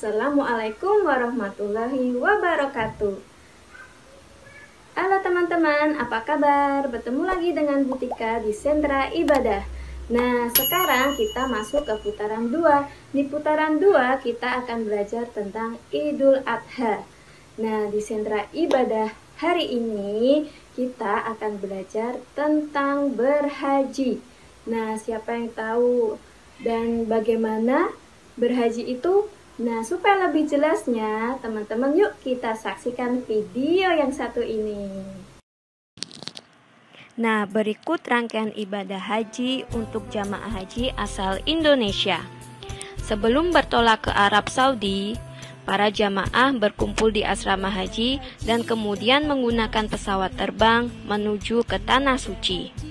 Assalamualaikum warahmatullahi wabarakatuh. Halo teman-teman, apa kabar? Bertemu lagi dengan Bu Tika di Sentra Ibadah. Nah, sekarang kita masuk ke putaran 2. Di putaran 2 kita akan belajar tentang Idul Adha. Nah, di Sentra Ibadah hari ini kita akan belajar tentang berhaji. Nah, siapa yang tahu dan bagaimana berhaji itu? Nah, supaya lebih jelasnya, teman-teman yuk kita saksikan video yang satu ini. Nah, berikut rangkaian ibadah haji untuk jamaah haji asal Indonesia. Sebelum bertolak ke Arab Saudi, para jamaah berkumpul di asrama haji dan kemudian menggunakan pesawat terbang menuju ke Tanah Suci.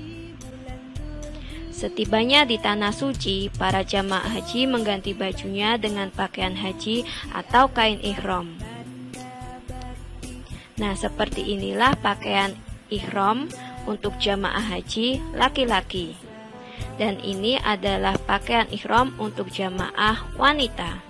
Setibanya di Tanah Suci, para jamaah haji mengganti bajunya dengan pakaian haji atau kain ihram. Nah, seperti inilah pakaian ihram untuk jamaah haji laki-laki. Dan ini adalah pakaian ihram untuk jamaah wanita.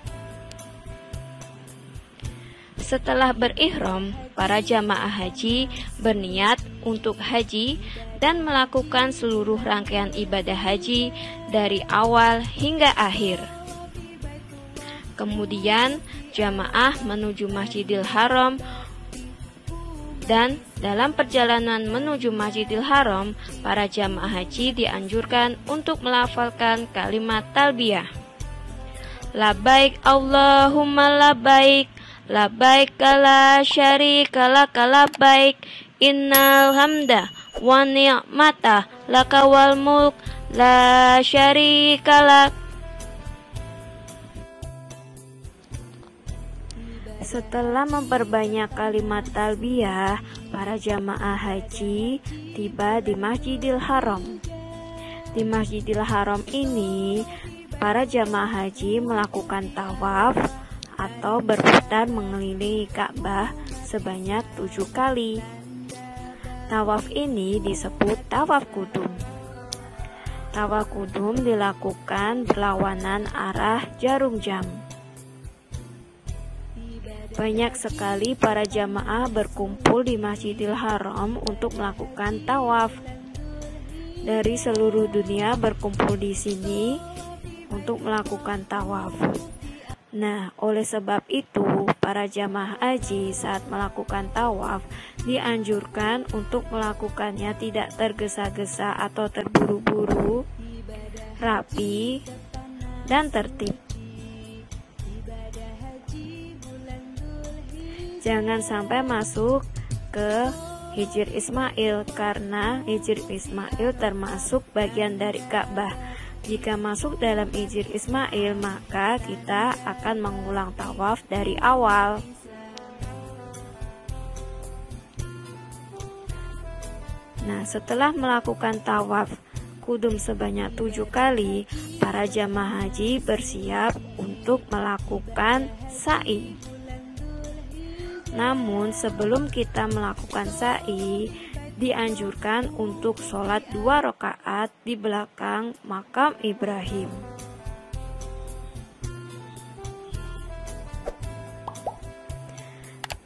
Setelah berihram, para jamaah haji berniat untuk haji dan melakukan seluruh rangkaian ibadah haji dari awal hingga akhir. Kemudian jamaah menuju Masjidil Haram, dan dalam perjalanan menuju Masjidil Haram, para jamaah haji dianjurkan untuk melafalkan kalimat talbiyah. Labbaik Allahumma labbaik, labbaik la syarika laka labbaik, innal hamda wa ni'mata laka wal mulk la syarika lak. Setelah memperbanyak kalimat talbiyah, para jamaah haji tiba di Masjidil Haram. Di Masjidil Haram ini, para jamaah haji melakukan tawaf atau berputar mengelilingi Ka'bah sebanyak 7 kali. Tawaf ini disebut tawaf kudum. Tawaf kudum dilakukan berlawanan arah jarum jam. Banyak sekali para jamaah berkumpul di Masjidil Haram untuk melakukan tawaf. Dari seluruh dunia berkumpul di sini untuk melakukan tawaf. Nah, oleh sebab itu, para jamaah haji saat melakukan tawaf dianjurkan untuk melakukannya tidak tergesa-gesa atau terburu-buru, rapi, dan tertib. Jangan sampai masuk ke Hijr Ismail, karena Hijr Ismail termasuk bagian dari Ka'bah. Jika masuk dalam Hijr Ismail, maka kita akan mengulang tawaf dari awal. Nah, setelah melakukan tawaf kudum sebanyak 7 kali, para jamaah haji bersiap untuk melakukan sa'i. Namun, sebelum kita melakukan sa'i, dianjurkan untuk sholat 2 rakaat di belakang makam Ibrahim.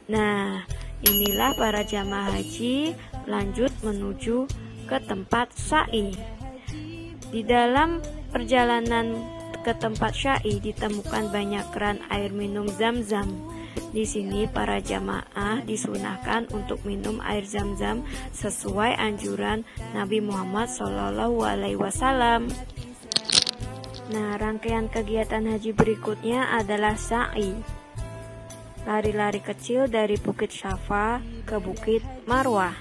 Nah, inilah para jamaah haji lanjut menuju ke tempat sa'i. Di dalam perjalanan ke tempat sa'i ditemukan banyak keran air minum Zam-Zam. Di sini para jamaah disunahkan untuk minum air Zam-Zam sesuai anjuran Nabi Muhammad SAW. Nah, rangkaian kegiatan haji berikutnya adalah sa'i. Lari-lari kecil dari Bukit Syafa ke Bukit Marwah.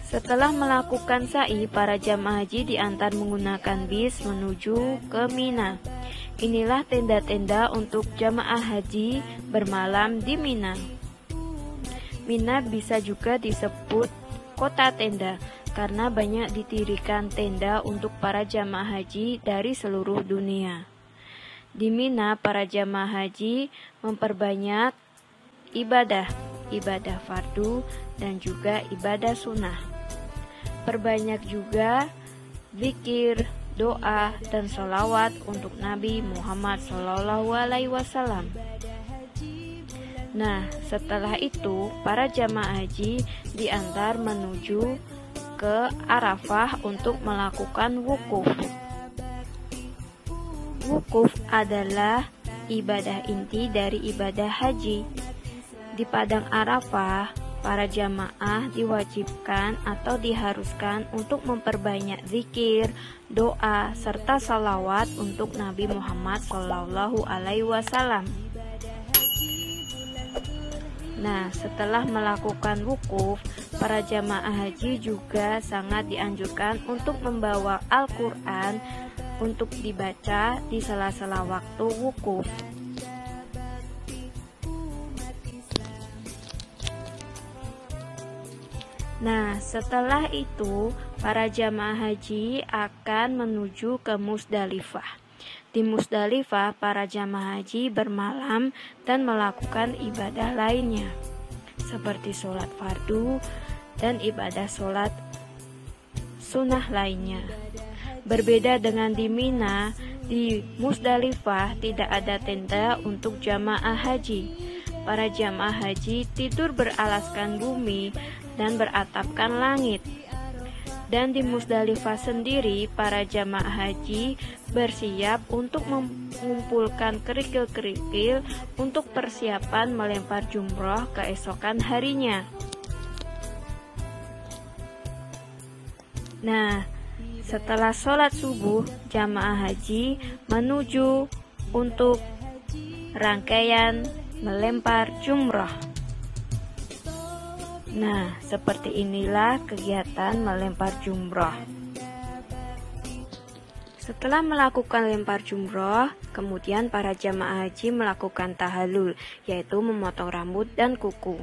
Setelah melakukan sa'i, para jamaah haji diantar menggunakan bis menuju ke Mina. Inilah tenda-tenda untuk jamaah haji bermalam di Mina. Mina bisa juga disebut kota tenda karena banyak didirikan tenda untuk para jamaah haji dari seluruh dunia. Di Mina, para jamaah haji memperbanyak ibadah fardu dan juga ibadah sunnah. Perbanyak juga zikir, doa, dan sholawat untuk Nabi Muhammad SAW. Nah, setelah itu para jamaah haji diantar menuju ke Arafah untuk melakukan wukuf. Wukuf adalah ibadah inti dari ibadah haji. Di padang Arafah, para jamaah diwajibkan atau diharuskan untuk memperbanyak zikir, doa, serta salawat untuk Nabi Muhammad SAW. Nah, setelah melakukan wukuf, para jamaah haji juga sangat dianjurkan untuk membawa Al-Quran untuk dibaca di sela-sela waktu wukuf. Nah, setelah itu, para jamaah haji akan menuju ke Musdalifah. Di Musdalifah, para jamaah haji bermalam dan melakukan ibadah lainnya, seperti sholat fardu dan ibadah sholat sunnah lainnya. Berbeda dengan di Mina, di Musdalifah tidak ada tenda untuk jamaah haji. Para jamaah haji tidur beralaskan bumi dan beratapkan langit. Dan di Musdalifah sendiri, para jamaah haji bersiap untuk mengumpulkan kerikil-kerikil untuk persiapan melempar jumroh keesokan harinya. Nah, setelah sholat subuh, jamaah haji menuju untuk rangkaian melempar jumroh. Nah, seperti inilah kegiatan melempar jumroh. Setelah melakukan lempar jumroh, kemudian para jamaah haji melakukan tahallul, yaitu memotong rambut dan kuku.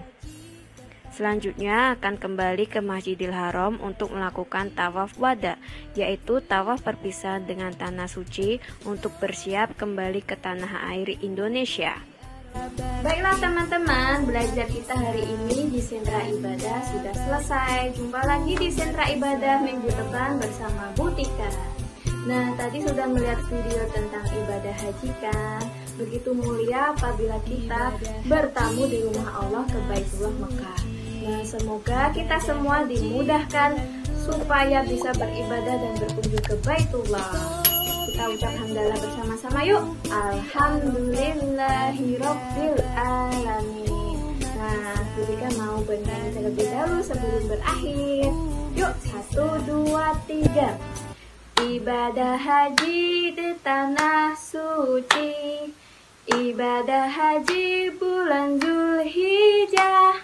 Selanjutnya akan kembali ke Masjidil Haram untuk melakukan tawaf wada, yaitu tawaf perpisahan dengan tanah suci untuk bersiap kembali ke tanah air Indonesia. Baiklah teman-teman, belajar kita hari ini di Sentra Ibadah sudah selesai. Jumpa lagi di Sentra Ibadah minggu depan bersama Bu Tika. Nah, tadi sudah melihat video tentang ibadah haji kan? Begitu mulia apabila kita bertamu di rumah Allah ke Baitullah Mekah. Nah, semoga kita semua dimudahkan supaya bisa beribadah dan berkunjung ke Baitullah. Kita ucap hamdalah bersama-sama yuk. Alhamdulillahirabbil alamin. Nah, Budika mau bernyanyi terlebih dahulu sebelum berakhir. Yuk, 1, 2, 3. Ibadah haji di tanah suci, ibadah haji bulan Zulhijjah,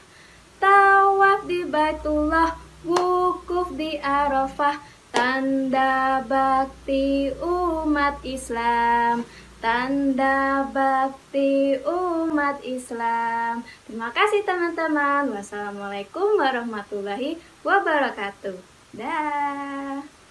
tawaf di Baitullah, wukuf di Arafah, tanda bakti umat Islam, tanda bakti umat Islam. Terima kasih teman-teman. Wassalamualaikum warahmatullahi wabarakatuh. Dah.